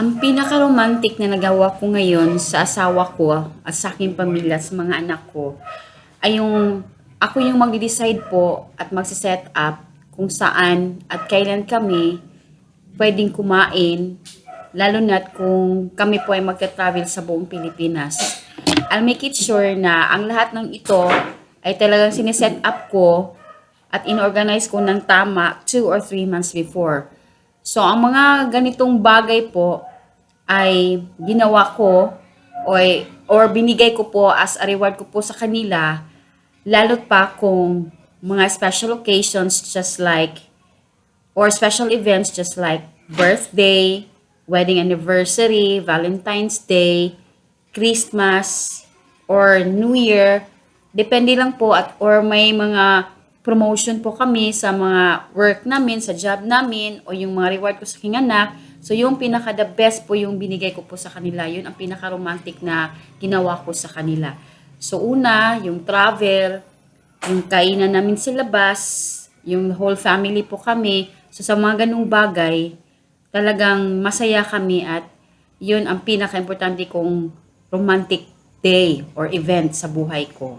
Ang pinaka-romantic na nagawa ko ngayon sa asawa ko at sa aking pamilya, sa mga anak ko, ay yung ako yung magde-decide po at magse-set up kung saan at kailan kami pwedeng kumain, lalo na't kung kami po ay magta-travel sa buong Pilipinas. I'll make it sure na ang lahat ng ito ay talagang sineset up ko at inorganize ko ng tama 2 or 3 months before. So, ang mga ganitong bagay po ay ginawa ko or binigay ko po as a reward ko po sa kanila, lalo't pa kung mga special occasions just like or special events just like birthday, wedding anniversary, Valentine's Day, Christmas, or New Year. Depende lang po at or may mga promotion po kami sa mga work namin, sa job namin, o yung mga reward ko sa aking anak. So yung pinaka the best po yung binigay ko po sa kanila. Yun ang pinaka romantic na ginawa ko sa kanila. So una, yung travel, yung kainan namin sa labas, yung whole family po kami. So sa mga ganung bagay, talagang masaya kami at yun ang pinaka-importante kong romantic day or event sa buhay ko.